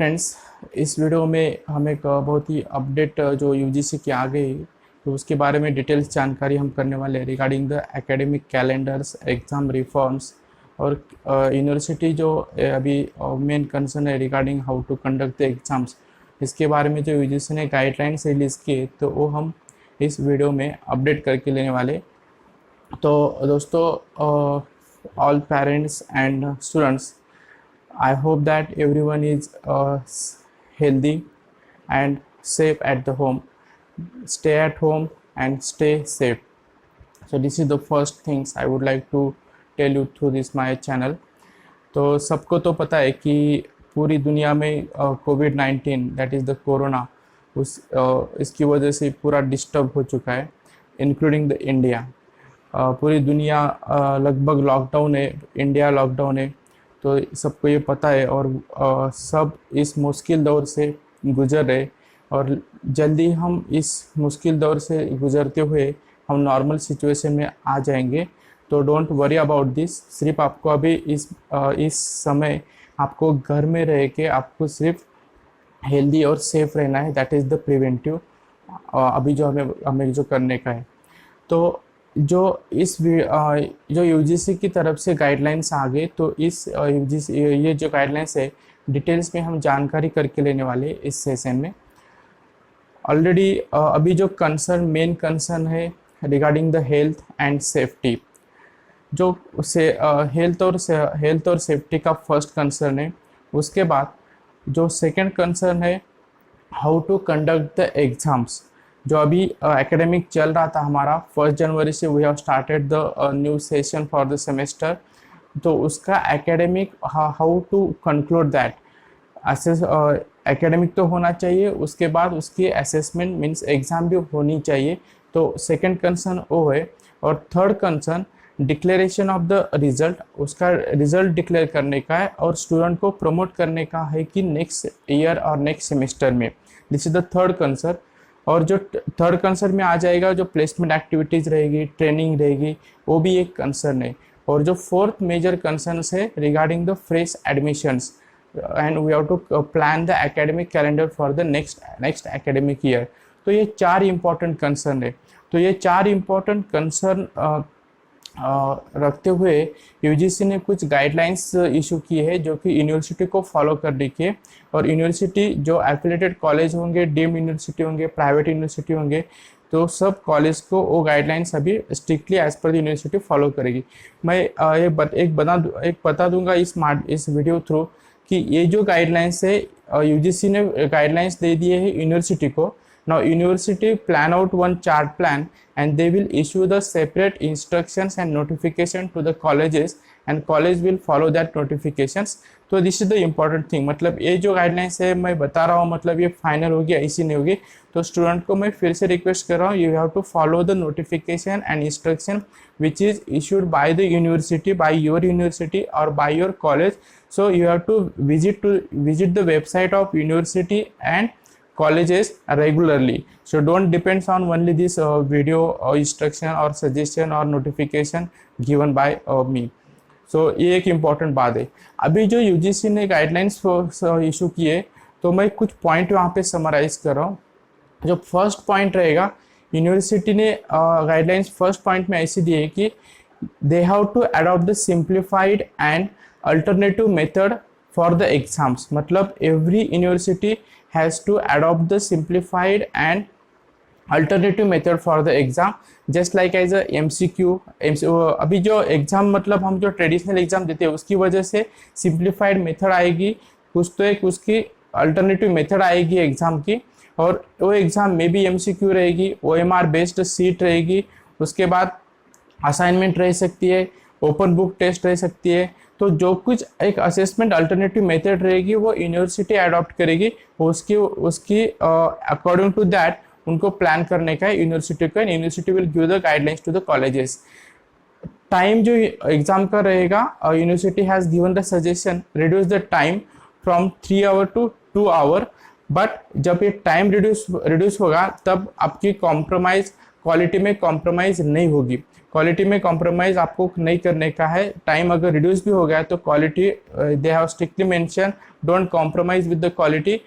Friends, इस video में हम एक बहुत ही अपडेट जो यूजीसी की आ गई तो उसके बारे में डिटेल्स जानकारी हम करने वाले हैं regarding the academic calendars, exam reforms और यूनिवर्सिटी जो अभी मेन कंसर्न है regarding how to conduct the exams. इसके बारे में जो यूजीसी ने गाइडलाइंस रिलीज़ किए तो वो हम इस वीडियो में अपडेट करके लेने वाले। तो दोस्तों, all parents and students, I hope that everyone is healthy and safe at the home. Stay at home and stay safe. So this is the first things I would like to tell you through this my channel. तो सबको तो पता है कि पूरी दुनिया में कोविड-19 that is the corona इसकी वजह से पूरा डिस्टर्ब हो चुका है, इंक्लूडिंग द इंडिया। पूरी दुनिया लगभग लॉकडाउन है, इंडिया लॉकडाउन है, तो सबको ये पता है और सब इस मुश्किल दौर से गुजर रहे और जल्दी हम इस मुश्किल दौर से गुजरते हुए हम नॉर्मल सिचुएशन में आ जाएंगे। तो डोंट वरी अबाउट दिस। सिर्फ आपको अभी इस समय आपको घर में रह के आपको सिर्फ हेल्दी और सेफ रहना है। दैट इज़ द प्रिवेंटिव अभी जो हमें जो करने का है। तो जो यूजीसी की तरफ से गाइडलाइंस आ गए तो इस यूजीसी ये जो गाइडलाइंस है डिटेल्स में हम जानकारी करके लेने वाले इस सेशन में। ऑलरेडी अभी जो मेन कंसर्न है regarding the health and safety, जो से हेल्थ और सेफ्टी का फर्स्ट कंसर्न है। उसके बाद जो सेकंड कंसर्न है how to conduct the exams. जो अभी एकेडमिक चल रहा था हमारा 1 जनवरी से we have started the new session for the semester, तो उसका academic how to conclude that academic तो होना चाहिए, उसके बाद उसकी असेसमेंट मीन्स एग्ज़ाम भी होनी चाहिए। तो सेकंड कंसर्न वो है। और third concern declaration of the result, उसका रिज़ल्ट डिक्लेयर करने का है और स्टूडेंट को प्रमोट करने का है कि नेक्स्ट ईयर और नेक्स्ट सेमेस्टर में। This is the third concern. और जो थर्ड कंसर्न में आ जाएगा जो प्लेसमेंट एक्टिविटीज़ रहेगी, ट्रेनिंग रहेगी, वो भी एक कंसर्न है। और जो फोर्थ मेजर कंसर्न है regarding the fresh admissions and we have to plan the academic calendar for the next academic year. तो ये 4 इम्पॉर्टेंट कंसर्न है। तो ये 4 इम्पॉर्टेंट कंसर्न रखते हुए यूजीसी ने कुछ गाइडलाइंस इशू की है जो कि यूनिवर्सिटी को फॉलो करने की। और यूनिवर्सिटी जो एफिलिएटेड कॉलेज होंगे, डीम्ड यूनिवर्सिटी होंगे, प्राइवेट यूनिवर्सिटी होंगे, तो सब कॉलेज को वो गाइडलाइंस अभी strictly as per university follow करेगी। मैं एक बता दूंगा इस वीडियो थ्रू कि ये जो गाइडलाइंस है यूजीसी ने गाइडलाइंस दे दिए है यूनिवर्सिटी को। Now university plan out one chart plan and they will issue the separate instructions and notification to the colleges and college will follow that notifications. तो this is the important thing। मतलब ये जो guidelines है मैं बता रहा हूँ, मतलब ये फाइनल होगी ऐसी नहीं होगी। तो स्टूडेंट को मैं फिर से रिक्वेस्ट कर रहा हूँ, you have to follow the notification and instruction which is issued by the university, by your university और by your college. So you have to visit the website of university and colleges regularly. So don't depends on only this video or instruction or suggestion or notification given by me. So ये एक important बात है। अभी जो UGC ने guidelines issue किए तो मैं कुछ पॉइंट वहाँ पे समराइज कर रहा हूँ। जो फर्स्ट पॉइंट रहेगा, यूनिवर्सिटी ने गाइडलाइंस फर्स्ट पॉइंट में ऐसी दी है कि they have to adopt the simplified and alternative method for the exams. मतलब every university has to adopt the simplified and alternative method for the exam just like as a MCQ। अभी जो exam मतलब हम जो traditional exam देते हैं उसकी वजह से सिंप्लीफाइड मेथड आएगी, कुछ तो एक उसकी अल्टरनेटिव मेथड आएगी एग्ज़ाम की। और वो एग्ज़ाम में भी MCQ रहेगी, OMR बेस्ड सीट रहेगी, उसके बाद असाइनमेंट रह सकती है, ओपन बुक टेस्ट रह सकती है। तो जो कुछ एक असेसमेंट अल्टरनेटिव मेथड रहेगी वो यूनिवर्सिटी अडॉप्ट करेगी, उसकी अकॉर्डिंग टू दैट उनको प्लान करने का है यूनिवर्सिटी का। University will give the guidelines to the colleges. Time जो एग्जाम का रहेगा, university has given the suggestion reduce the time from 3 hour to 2 hour. But जब ये टाइम रिड्यूस होगा तब आपकी क्वालिटी में कॉम्प्रोमाइज़ नहीं होगी। क्वालिटी में कॉम्प्रोमाइज़ आपको नहीं करने का है। टाइम अगर रिड्यूस भी हो गया तो quality they have strictly mention don't compromise with the quality.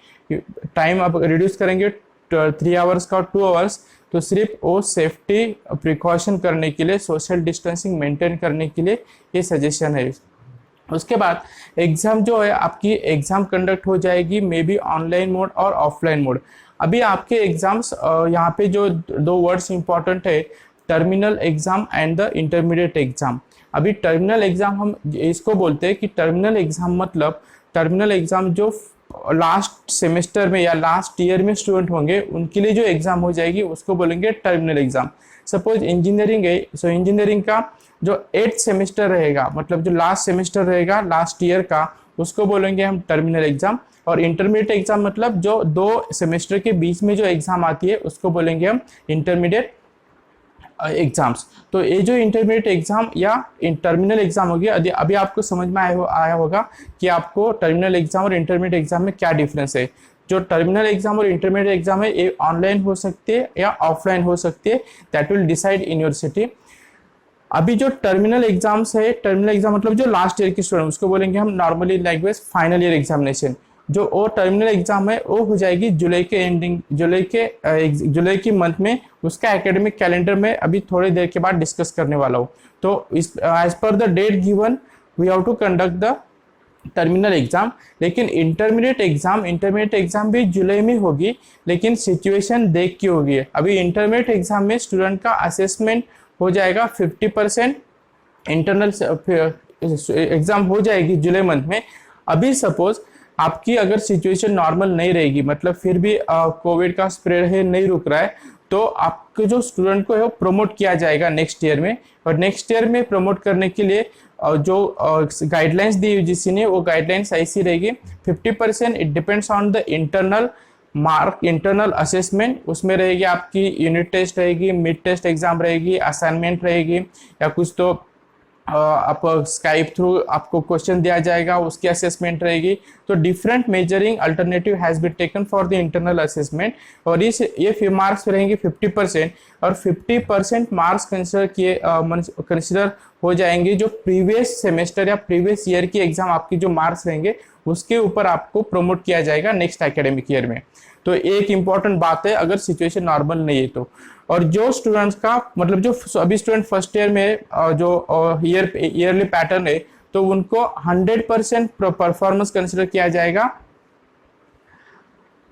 Time आप रिड्यूस करेंगे 3 आवर्स का 2 आवर्स, तो सिर्फ वो सेफ्टी प्रिकॉशन करने के लिए, सोशल डिस्टेंसिंग मेंटेन करने के लिए ये सजेशन है। उसके बाद एग्ज़ाम जो है आपकी एग्ज़ाम कंडक्ट हो जाएगी मे बी ऑनलाइन मोड और ऑफलाइन मोड। अभी आपके एग्ज़ाम्स यहाँ पे जो 2 वर्ड्स इंपॉर्टेंट है, terminal exam and the intermediate exam. अभी टर्मिनल एग्ज़ाम हम इसको बोलते हैं कि टर्मिनल एग्ज़ाम मतलब टर्मिनल एग्ज़ाम जो लास्ट सेमेस्टर में या लास्ट ईयर में स्टूडेंट होंगे उनके लिए जो एग्ज़ाम हो जाएगी उसको बोलेंगे टर्मिनल एग्ज़ाम। सपोज इंजीनियरिंग है, सो इंजीनियरिंग का जो 8th सेमेस्टर रहेगा, मतलब जो लास्ट सेमेस्टर रहेगा लास्ट ईयर का, उसको बोलेंगे हम टर्मिनल एग्ज़ाम। और इंटरमीडिएट एग्ज़ाम मतलब जो 2 सेमेस्टर के बीच में जो एग्ज़ाम आती है उसको बोलेंगे हम इंटरमीडिएट एग्जाम्स। तो ये जो इंटरमीडिएट एग्जाम या टर्मिनल एग्जाम होगी, अभी आपको समझ में आया होगा कि आपको टर्मिनल एग्जाम और इंटरमीडिएट एग्जाम में क्या डिफरेंस है। जो टर्मिनल एग्जाम और इंटरमीडिएट एग्जाम है ये ऑनलाइन हो सकती है या ऑफलाइन हो सकती है, that will decide in your city. अभी जो टर्मिनल एग्जाम्स है, टर्मिनल एग्जाम मतलब जो लास्ट ईयर की स्टूडेंट, उसको बोलेंगे हम normally language final year examination. जो वो टर्मिनल एग्जाम है वो हो जाएगी जुलाई के एंडिंग, जुलाई की मंथ में। उसका एकेडमिक कैलेंडर में अभी थोड़ी देर के बाद डिस्कस करने वाला हूँ। तो इस as per the date given we have to conduct the terminal exam. लेकिन इंटरमीडिएट एग्जाम भी जुलाई में होगी, लेकिन सिचुएशन देख के होगी। अभी इंटरमीडिएट एग्जाम में स्टूडेंट का असेसमेंट हो जाएगा 50%, इंटरनल एग्जाम हो जाएगी जुलाई मंथ में। अभी सपोज आपकी अगर सिचुएशन नॉर्मल नहीं रहेगी, मतलब फिर भी कोविड का स्प्रेड है नहीं रुक रहा है, तो आपके जो स्टूडेंट को है वो प्रमोट किया जाएगा नेक्स्ट ईयर में। और नेक्स्ट ईयर में प्रमोट करने के लिए जो गाइडलाइंस दी यूजीसी ने, वो गाइडलाइंस ऐसी रहेगी 50% it depends on the internal assessment. उसमें रहेगी आपकी यूनिट टेस्ट रहेगी, मिड टेस्ट एग्जाम रहेगी, असाइनमेंट रहेगी, या कुछ तो आप स्काइप थ्रू आपको क्वेश्चन दिया जाएगा, उसकी असेसमेंट रहेगी। तो different measuring alternative has been taken for the internal assessment. और ये मार्क्स रहेंगे 50%, और 50% मार्क्स कंसिडर हो जाएंगे जो प्रीवियस सेमेस्टर या प्रीवियस ईयर की एग्जाम आपकी जो मार्क्स रहेंगे उसके ऊपर आपको प्रमोट किया जाएगा नेक्स्ट एकेडमिक ईयर में। तो एक इंपॉर्टेंट बात है अगर सिचुएशन नॉर्मल नहीं है तो। और जो स्टूडेंट्स का मतलब जो अभी स्टूडेंट फर्स्ट ईयर में जो ईयरली पैटर्न है, तो उनको 100% परफॉर्मेंस कंसिडर किया जाएगा,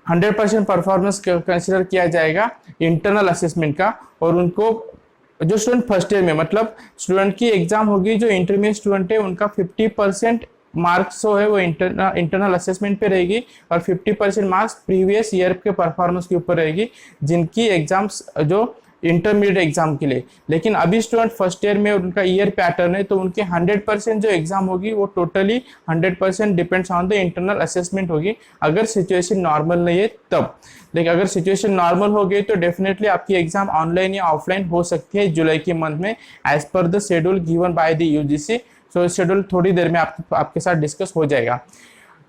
100% परफॉर्मेंस कंसिडर किया जाएगा इंटरनल असेसमेंट का। और उनको जो स्टूडेंट फर्स्ट ईयर में, मतलब स्टूडेंट की एग्जाम होगी, जो इंटरमीडिएट स्टूडेंट है उनका 50% मार्क्स जो है वो इंटरनल असेसमेंट पे रहेगी, और 50% मार्क्स प्रीवियस ईयर के परफॉर्मेंस के ऊपर रहेगी जिनकी एग्जाम्स जो इंटरमीडिएट एग्जाम के लिए। लेकिन अभी स्टूडेंट फर्स्ट ईयर में उनका ईयर पैटर्न है, तो उनके 100% जो एग्जाम होगी वो totally 100% depends on the internal assessment होगी, अगर सिचुएशन नॉर्मल नहीं है तब। लेकिन अगर सिचुएशन नॉर्मल हो गई तो डेफिनेटली आपकी एग्जाम ऑनलाइन या ऑफलाइन हो सकती है जुलाई के मंथ में, as per the schedule given by the UGC. So schedule थोड़ी देर में आपके साथ डिस्कस हो जाएगा।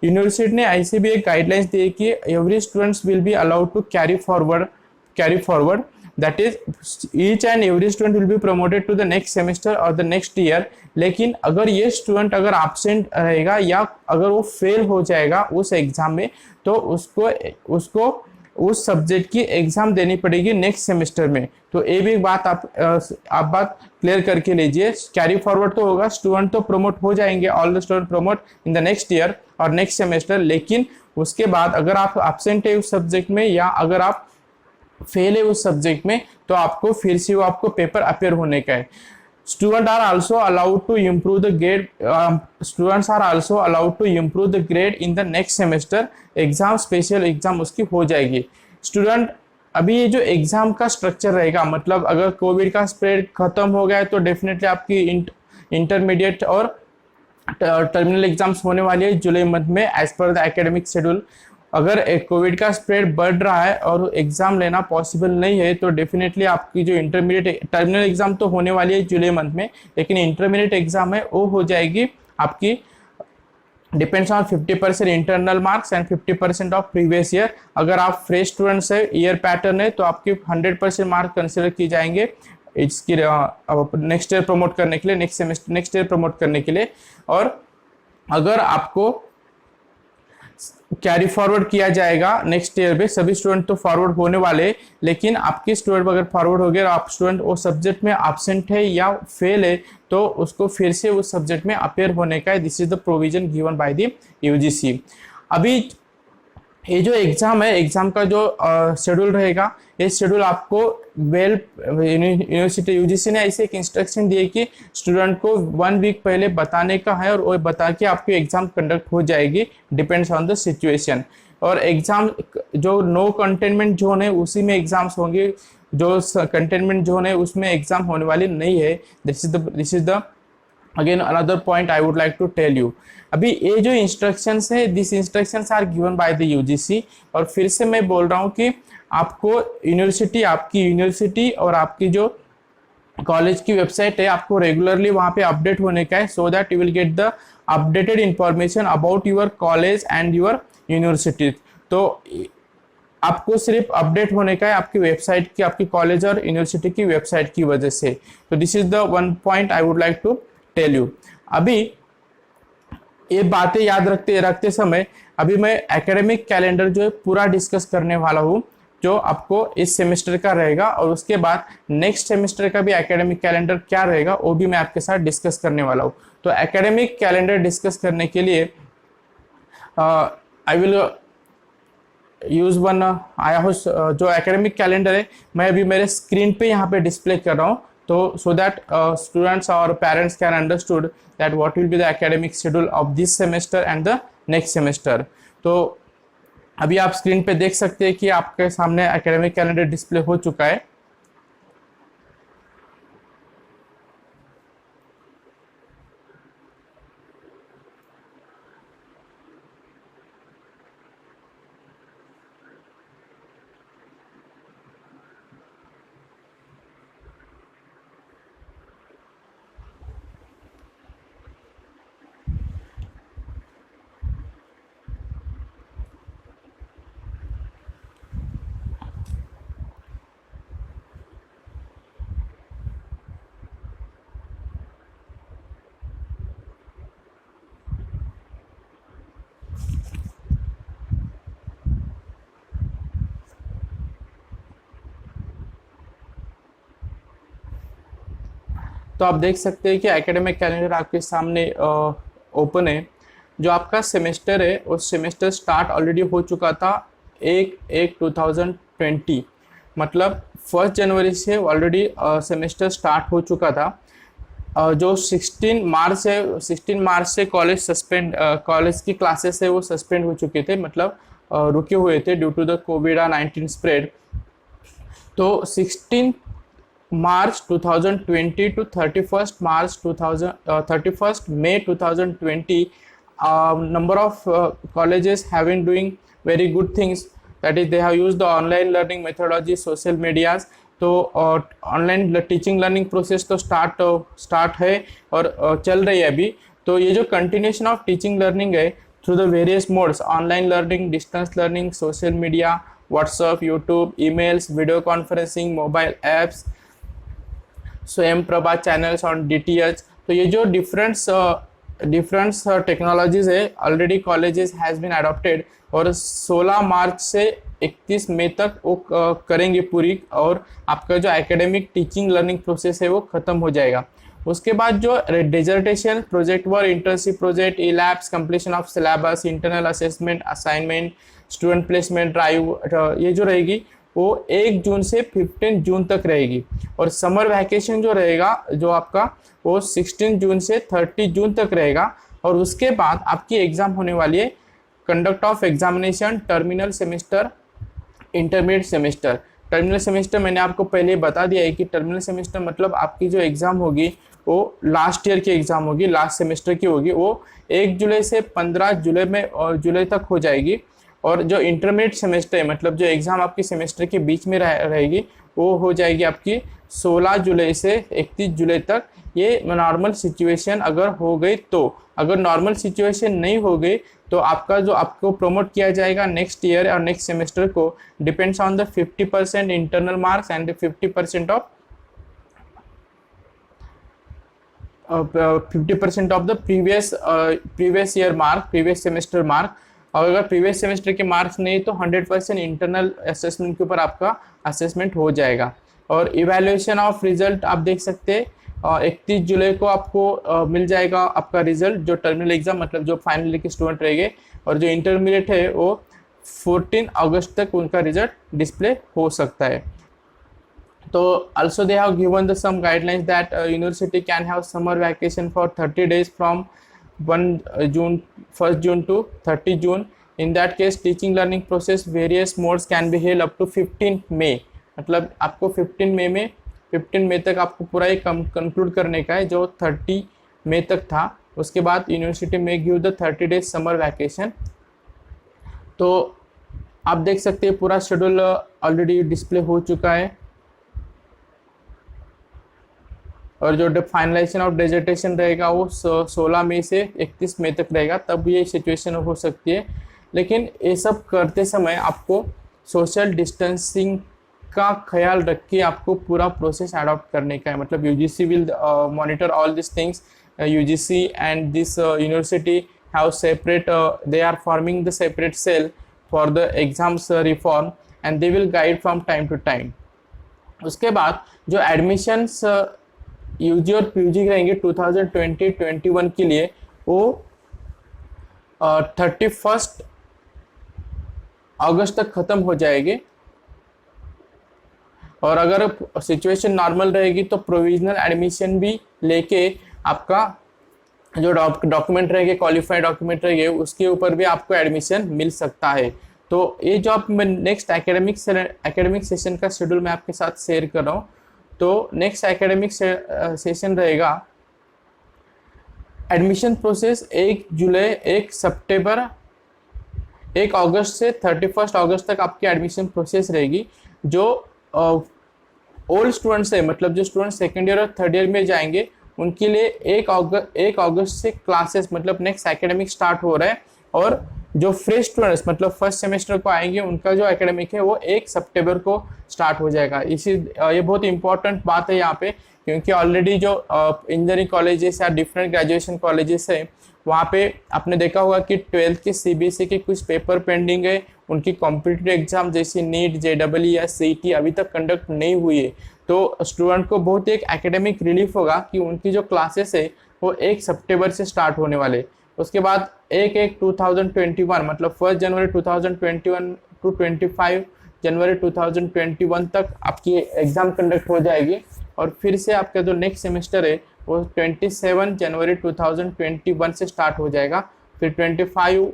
यूनिवर्सिटी ने ऐसे भी एक गाइडलाइंस दी है कि every students will be allowed to carry forward, that is each and every student will be promoted to the next semester और द नेक्स्ट ईयर। लेकिन अगर ये स्टूडेंट अगर एब्सेंट रहेगा या अगर वो फेल हो जाएगा उस एग्जाम में, तो उसको उस सब्जेक्ट की एग्जाम देनी पड़ेगी नेक्स्ट सेमेस्टर में। तो ये भी बात आप बात क्लियर करके लीजिए। कैरी फॉरवर्ड तो होगा, स्टूडेंट तो प्रमोट हो जाएंगे, all the student promote in the next year और नेक्स्ट सेमेस्टर। लेकिन उसके बाद अगर आप एब्सेंट है उस सब्जेक्ट में या अगर आप फेल है उस सब्जेक्ट में, तो आपको फिर से वो आपको पेपर अपेयर होने का है। Students are also allowed to improve the grade. Students are also allowed to improve the grade in the next semester. Exam special exam उसकी हो जाएगी। स्टूडेंट अभी ये जो एग्जाम का स्ट्रक्चर रहेगा, मतलब अगर कोविड का स्प्रेड खत्म हो गया है तो डेफिनेटली आपकी इंटरमीडिएट और टर्मिनल एग्जाम्स होने वाली है जुलाई मंथ में as per the academic schedule. अगर कोविड का स्प्रेड बढ़ रहा है और एग्जाम लेना पॉसिबल नहीं है, तो डेफिनेटली आपकी जो इंटरमीडिएट टर्मिनल एग्जाम तो होने वाली है जुलाई मंथ में, लेकिन इंटरमीडिएट एग्जाम है वो हो जाएगी आपकी depends on 50% internal marks and 50% of previous year. अगर आप फ्रेश स्टूडेंट्स है, ईयर पैटर्न है, तो आपके 100% मार्क्स कंसिडर किए जाएंगे इसकी नेक्स्ट ईयर प्रमोट करने के लिए, नेक्स्ट ईयर प्रमोट करने के लिए। और अगर आपको कैरी फॉरवर्ड किया जाएगा नेक्स्ट ईयर पे। सभी स्टूडेंट तो फॉरवर्ड होने वाले, लेकिन आपके स्टूडेंट अगर फॉरवर्ड हो गया और आप स्टूडेंट वो सब्जेक्ट में एब्सेंट है या फेल है तो उसको फिर से उस सब्जेक्ट में अपेयर होने का है। This is the provision given by the UGC. अभी ये जो एग्जाम है, एग्जाम का जो शेड्यूल रहेगा, ये शेड्यूल आपको यूनिवर्सिटी यूजीसी ने ऐसे एक इंस्ट्रक्शन दिए कि स्टूडेंट को 1 वीक पहले बताने का है और वो बता के आपकी एग्जाम कंडक्ट हो जाएगी, डिपेंड्स ऑन द सिचुएशन। और एग्जाम जो नो कंटेनमेंट जोन है उसी में एग्जाम्स होंगे, जो कंटेनमेंट जोन है उसमें एग्जाम होने वाली नहीं है। This is the again another point I would like to tell you. अभी ये जो इंस्ट्रक्शंस है, this instructions are given by the UGC. और फिर से मैं बोल रहा हूँ कि आपको आपकी यूनिवर्सिटी और आपकी जो कॉलेज की वेबसाइट है, आपको रेगुलरली वहाँ पे अपडेट होने का है, so that you will get the updated information about your college and your university. तो आपको सिर्फ अपडेट होने का है आपकी वेबसाइट की, आपकी कॉलेज और यूनिवर्सिटी की वेबसाइट की वजह से। तो this is the one point I would like to tell you. अभी ये बातें याद रखते समय अभी मैं एकेडमिक कैलेंडर जो है पूरा डिस्कस करने वाला हूँ, जो आपको इस सेमेस्टर का रहेगा, और उसके बाद नेक्स्ट सेमेस्टर का भी एकेडमिक कैलेंडर क्या रहेगा वो भी मैं आपके साथ डिस्कस करने वाला हूँ। तो एकेडमिक कैलेंडर डिस्कस करने के लिए आई विल यूज वन जो एकेडमिक कैलेंडर है मैं अभी मेरे स्क्रीन पे यहाँ पे डिस्प्ले कर रहा हूँ, तो so that students or parents can understood that what will be the academic schedule of this semester and the next semester। तो अभी आप स्क्रीन पे देख सकते हैं कि आपके सामने एकेडमिक कैलेंडर डिस्प्ले हो चुका है। तो आप देख सकते हैं कि एकेडमिक कैलेंडर आपके सामने ओपन है। जो आपका सेमेस्टर है उस सेमेस्टर स्टार्ट ऑलरेडी हो चुका था 1/1/2020, मतलब 1 जनवरी से ऑलरेडी सेमेस्टर स्टार्ट हो चुका था। जो 16 मार्च से कॉलेज की क्लासेस है वो सस्पेंड हो चुके थे, मतलब रुके हुए थे ड्यू टू द कोविड-19 स्प्रेड। तो 16 March 2020 to 31st May 2020, number of colleges have been doing very good things, that is they have used the online learning methodology, social medias। तो ऑनलाइन टीचिंग लर्निंग प्रोसेस तो start है और चल रही है अभी। तो ये जो कंटिन्यूशन ऑफ टीचिंग लर्निंग है through the various modes, online learning, distance learning, social media, WhatsApp, YouTube, emails, video conferencing, mobile apps, Swayam Prabha channels on DTH। तो ये जो डिफरेंट टेक्नोलॉजीज है already colleges has been adopted, और 16 मार्च से 31 मई तक वो करेंगे पूरी, और आपका जो एकेडमिक टीचिंग लर्निंग प्रोसेस है वो ख़त्म हो जाएगा। उसके बाद जो dissertation, project work, internship project, E labs, completion of syllabus, internal assessment, assignment, student placement drive, ये जो रहेगी वो 1 जून से 15 जून तक रहेगी। और समर वैकेशन जो रहेगा जो आपका वो 16 जून से 30 जून तक रहेगा। और उसके बाद आपकी एग्ज़ाम होने वाली है conduct of examination, terminal semester, intermediate semester. Terminal semester मैंने आपको पहले बता दिया है कि टर्मिनल सेमेस्टर मतलब आपकी जो एग्ज़ाम होगी वो लास्ट ईयर की एग्ज़ाम होगी, लास्ट सेमेस्टर की होगी, वो 1 जुलाई से 15 जुलाई तक हो जाएगी। और जो इंटरमीडिएट सेमेस्टर है, मतलब जो एग्ज़ाम आपकी सेमेस्टर के बीच में रहेगी, वो हो जाएगी आपकी 16 जुलाई से 31 जुलाई तक। ये नॉर्मल सिचुएशन अगर हो गई तो, अगर नॉर्मल सिचुएशन नहीं हो गई तो आपका जो आपको प्रमोट किया जाएगा नेक्स्ट ईयर और नेक्स्ट सेमेस्टर को, depends on the 50% internal marks and 50% of 50% of the previous year mark, previous semester mark. और अगर प्रीवियस सेमेस्टर के मार्क्स नहीं तो 100% इंटरनल असेसमेंट के ऊपर आपका असेसमेंट हो जाएगा। और इवैल्यूएशन ऑफ रिजल्ट आप देख सकते हैं 31 जुलाई को आपको मिल जाएगा आपका रिजल्ट, जो टर्मिनल एग्जाम मतलब जो फाइनल के स्टूडेंट रहेंगे, और जो इंटरमीडिएट है वो 14 अगस्त तक उनका रिजल्ट डिस्प्ले हो सकता है। तो also they have given the some guidelines that university can have summer vacation for 30 days from 1st June to 30 June. In that case teaching learning process various modes can be held up to 15 May। मतलब आपको 15 मई तक आपको पूरा ये conclude करने का है, जो 30 मई तक था। उसके बाद यूनिवर्सिटी में give the 30 days summer vacation. तो आप देख सकते हैं पूरा शेड्यूल ऑलरेडी डिस्प्ले हो चुका है, और जो फाइनलाइजेशन ऑफ डिसर्टेशन रहेगा वो 16 मई से 31 मई तक रहेगा, तब ये सिचुएशन हो सकती है। लेकिन ये सब करते समय आपको सोशल डिस्टेंसिंग का ख्याल रख के आपको पूरा प्रोसेस अडॉप्ट करने का है। मतलब UGC will monitor all this things. UGC and this university have separate, they are forming the separate cell for the exams reform and they will guide from time to time. उसके बाद जो admissions UG और PG रहेंगे 2020-21 के लिए, वो 31 अगस्त तक ख़त्म हो जाएंगे। और अगर सिचुएशन नॉर्मल रहेगी तो प्रोविजनल एडमिशन भी लेके आपका जो डॉक्यूमेंट रहेंगे, क्वालिफाइड डॉक्यूमेंट रहेंगे, उसके ऊपर भी आपको एडमिशन मिल सकता है। तो ये जो आप मैं नेक्स्ट एकेडमिक सेशन का शेड्यूल मैं आपके साथ शेयर कर रहा हूँ। तो नेक्स्ट एकेडमिक सेशन रहेगा एडमिशन प्रोसेस 1 अगस्त से 31 अगस्त तक आपकी एडमिशन प्रोसेस रहेगी। जो ओल्ड स्टूडेंट्स है, मतलब जो स्टूडेंट सेकेंड ईयर और थर्ड ईयर में जाएंगे, उनके लिए 1 अगस्त से क्लासेस मतलब नेक्स्ट एकेडमिक स्टार्ट हो रहा है। और जो फ्रेश स्टूडेंट्स मतलब फर्स्ट सेमेस्टर को आएंगे, उनका जो एकेडमिक है वो 1 सितंबर को स्टार्ट हो जाएगा। ये बहुत इंपॉर्टेंट बात है यहाँ पे, क्योंकि ऑलरेडी जो इंजीनियरिंग कॉलेजेस या डिफरेंट ग्रेजुएशन कॉलेजेस है, वहाँ पे आपने देखा होगा कि 12th के सीबीएसई के कुछ पेपर पेंडिंग है। उनकी कॉम्पिटिटिव एग्जाम जैसे नीट, जेडब्ल्यू या सीईटी अभी तक कंडक्ट नहीं हुई है। तो स्टूडेंट को बहुत एक एकेडमिक रिलीफ होगा कि उनकी जो क्लासेस है वो 1 सितंबर से स्टार्ट होने वाले। उसके बाद 1/1/2021 मतलब 1 जनवरी 2021 टू 25 जनवरी 2021 तक आपकी एग्ज़ाम कंडक्ट हो जाएगी। और फिर से आपका जो नेक्स्ट सेमेस्टर है वो 27 जनवरी 2021 से स्टार्ट हो जाएगा। फिर 25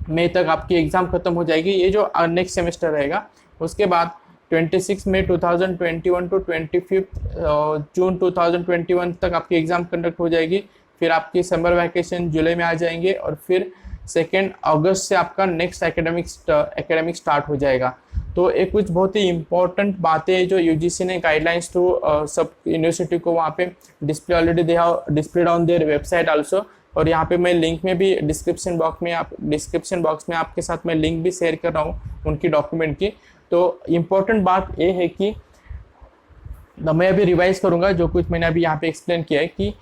मई तक आपकी एग्ज़ाम ख़त्म हो जाएगी, ये जो नेक्स्ट सेमेस्टर रहेगा। उसके बाद 26 मई 2021 टू 25 जून 2021 तक आपकी एग्ज़ाम कंडक्ट हो जाएगी। फिर आपकी समर वैकेशन जुलाई में आ जाएंगे, और फिर 2 अगस्त से आपका नेक्स्ट एकेडमिक स्टार्ट हो जाएगा। तो ये कुछ बहुत ही इंपॉर्टेंट बातें जो यूजीसी ने गाइडलाइंस थ्रू सब यूनिवर्सिटी को वहाँ पे display already they have displayed on their website also. और यहाँ पे मैं लिंक में भी डिस्क्रिप्शन बॉक्स में आपके साथ मैं लिंक भी शेयर कर रहा हूँ उनकी डॉक्यूमेंट की। तो इम्पोर्टेंट बात ये है कि मैं अभी रिवाइज करूँगा जो कुछ मैंने अभी यहाँ पे एक्सप्लेन किया है कि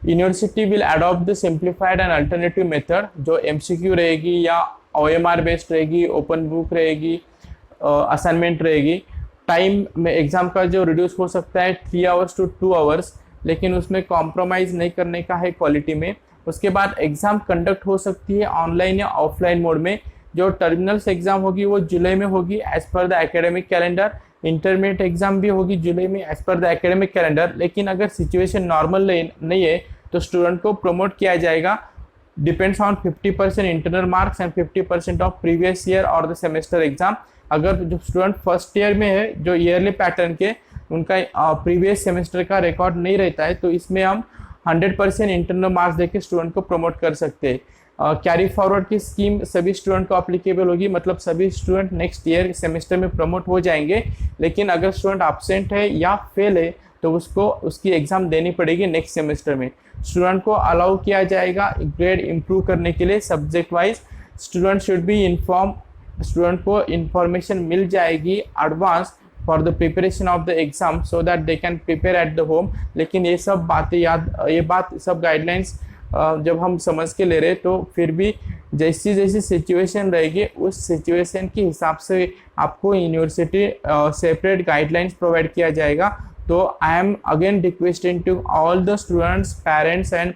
university will adopt the simplified and alternative method, जो एमसीक्यू रहेगी या ओएमआर बेस्ड रहेगी, ओपन बुक रहेगी, असाइनमेंट रहेगी। टाइम में एग्जाम का जो रिड्यूस हो सकता है 3 आवर्स टू 2 आवर्स, लेकिन उसमें कॉम्प्रोमाइज़ नहीं करने का है क्वालिटी में। उसके बाद एग्ज़ाम कंडक्ट हो सकती है ऑनलाइन या ऑफलाइन मोड में। जो टर्मिनल्स एग्ज़ाम होगी वो जुलाई में होगी as per the academic calendar. Intermediate exam भी होगी जुलाई में as per the academic calendar. लेकिन अगर सिचुएशन नॉर्मल नहीं है तो स्टूडेंट को प्रमोट किया जाएगा, depends on 50% internal marks and 50% of previous year और द सेमेस्टर एग्जाम। अगर जो स्टूडेंट फर्स्ट ईयर में है, जो ईयरली पैटर्न के उनका प्रीवियस सेमेस्टर का रिकॉर्ड नहीं रहता है, तो इसमें हम 100% इंटरनल मार्क्स देके स्टूडेंट को प्रमोट कर सकते हैं। कैरी फॉरवर्ड की स्कीम सभी स्टूडेंट को अप्लीकेबल होगी, मतलब सभी स्टूडेंट नेक्स्ट ईयर सेमेस्टर में प्रमोट हो जाएंगे। लेकिन अगर स्टूडेंट एब्सेंट है या फेल है तो उसको उसकी एग्ज़ाम देनी पड़ेगी नेक्स्ट सेमेस्टर में। स्टूडेंट को अलाउ किया जाएगा ग्रेड इम्प्रूव करने के लिए subject wise. Student should be inform, student को इन्फॉर्मेशन मिल जाएगी advance for the preparation of the exam so that they can prepare at the home. लेकिन ये सब बातें सब गाइडलाइंस जब हम समझ के ले रहे तो फिर भी जैसी जैसी सिचुएशन रहेगी उस सिचुएशन के हिसाब से आपको यूनिवर्सिटी सेपरेट गाइडलाइंस प्रोवाइड किया जाएगा। तो I am again requesting to all the students, parents and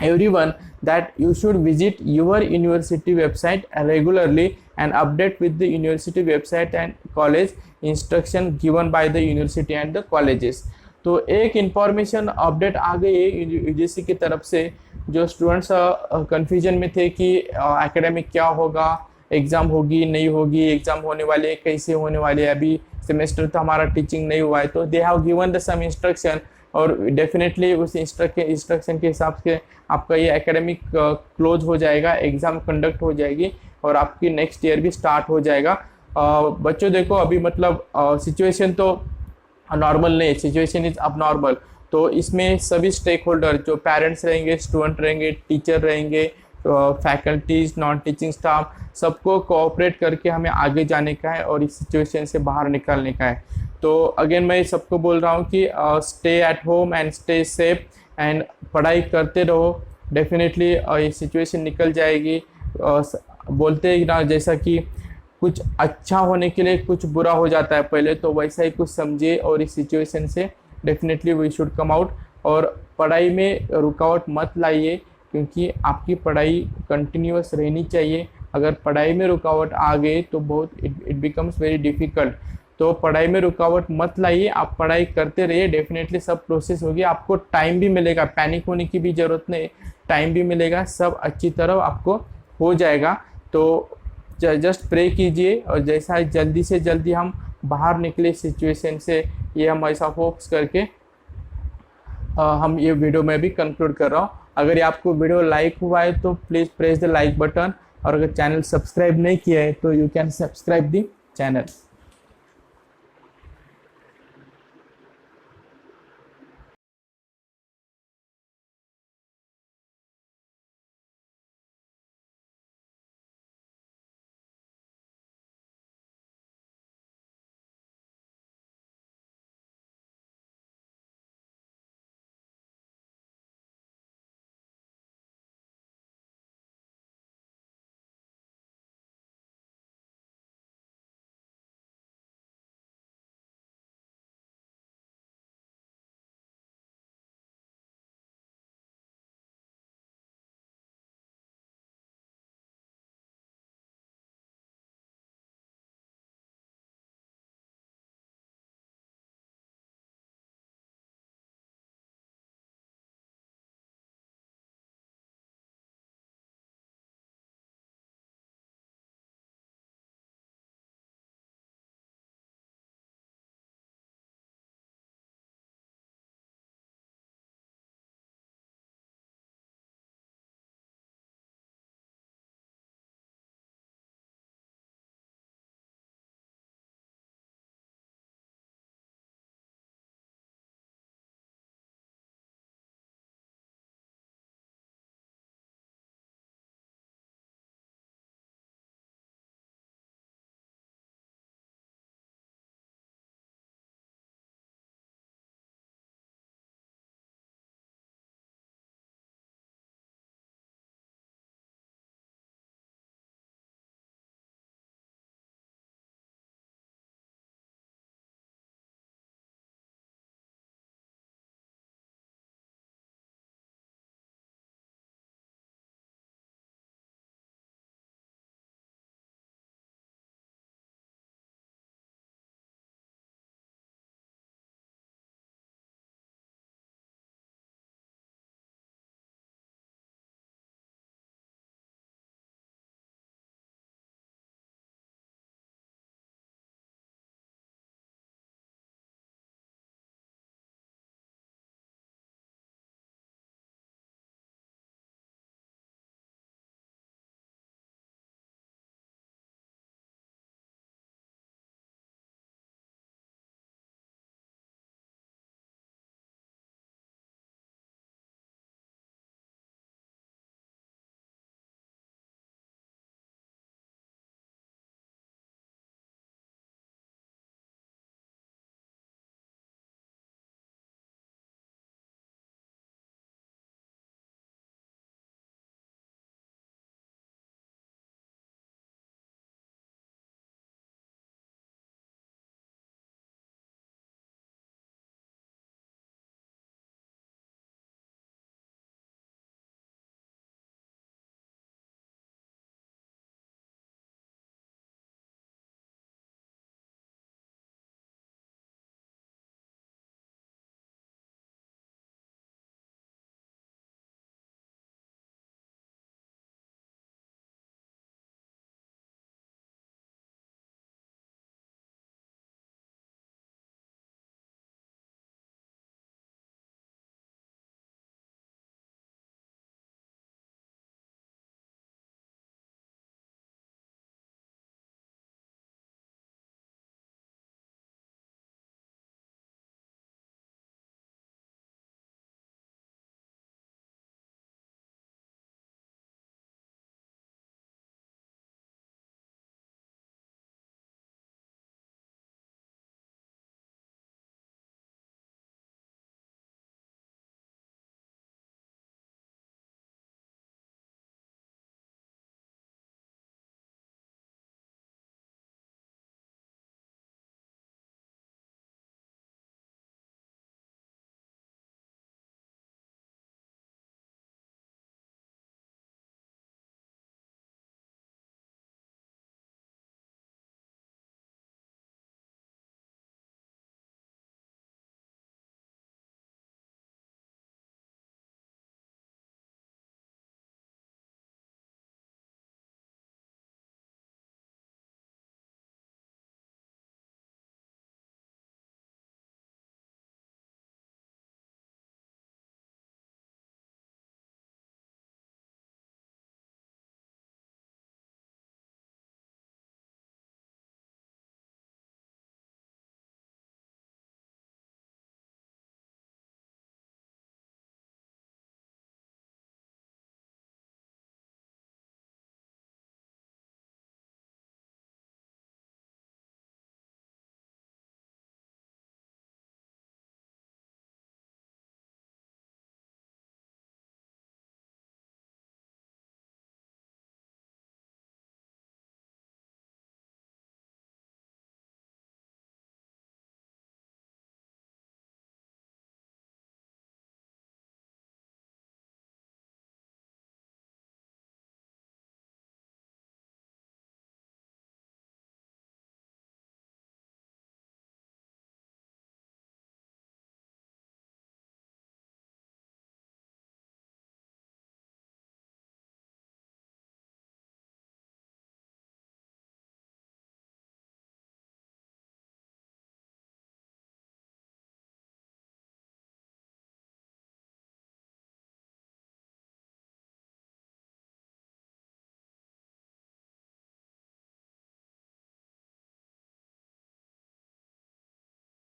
everyone that you should visit your university website regularly and update with the university website and college instruction given by the university and the colleges। तो एक information update आ गई है UGC की तरफ से। जो students confusion में थे कि एकेडमिक क्या होगा, एग्ज़ाम होगी नहीं होगी, एग्ज़ाम होने वाले है कैसे होने वाले है, अभी सेमेस्टर तो हमारा टीचिंग नहीं हुआ है, तो they have given the some instruction और डेफिनेटली उस इंस्ट्रक्शन के हिसाब से आपका ये एकेडमिक क्लोज हो जाएगा, एग्ज़ाम कंडक्ट हो जाएगी और आपकी नेक्स्ट ईयर भी स्टार्ट हो जाएगा। बच्चों देखो अभी मतलब सिचुएशन तो नॉर्मल नहीं, सिचुएशन इज़ अब नॉर्मल। तो इसमें सभी स्टेक होल्डर जो पेरेंट्स रहेंगे, स्टूडेंट रहेंगे, टीचर रहेंगे, फैकल्टीज, नॉन टीचिंग स्टाफ, सबको कोऑपरेट करके हमें आगे जाने का है और इस सिचुएशन से बाहर निकालने का है। तो अगेन मैं सबको बोल रहा हूँ कि stay at home and stay safe and पढ़ाई करते रहो। डेफिनेटली ये सिचुएशन निकल जाएगी। बोलते हैं ना जैसा कि कुछ अच्छा होने के लिए कुछ बुरा हो जाता है पहले, तो वैसा ही कुछ समझिए और इस सिचुएशन से definitely we should come out. और पढ़ाई में रुकावट मत लाइए क्योंकि आपकी पढ़ाई कंटिन्यूअस रहनी चाहिए। अगर पढ़ाई में रुकावट आ गई तो बहुत इट बिकम्स वेरी डिफ़िकल्ट। तो पढ़ाई में रुकावट मत लाइए, आप पढ़ाई करते रहिए, डेफिनेटली सब प्रोसेस होगी। आपको टाइम भी मिलेगा, पैनिक होने की भी ज़रूरत नहीं, टाइम भी मिलेगा, सब अच्छी तरह आपको हो जाएगा। तो जस्ट प्रे कीजिए और जैसा जल्दी से जल्दी हम बाहर निकले सिचुएशन से, ये हम ऐसा होप्स करके हम ये वीडियो में भी कंक्लूड कर रहा हूँ। अगर ये आपको वीडियो लाइक हुआ है तो please press the like button, और अगर चैनल सब्सक्राइब नहीं किया है तो you can subscribe the channel.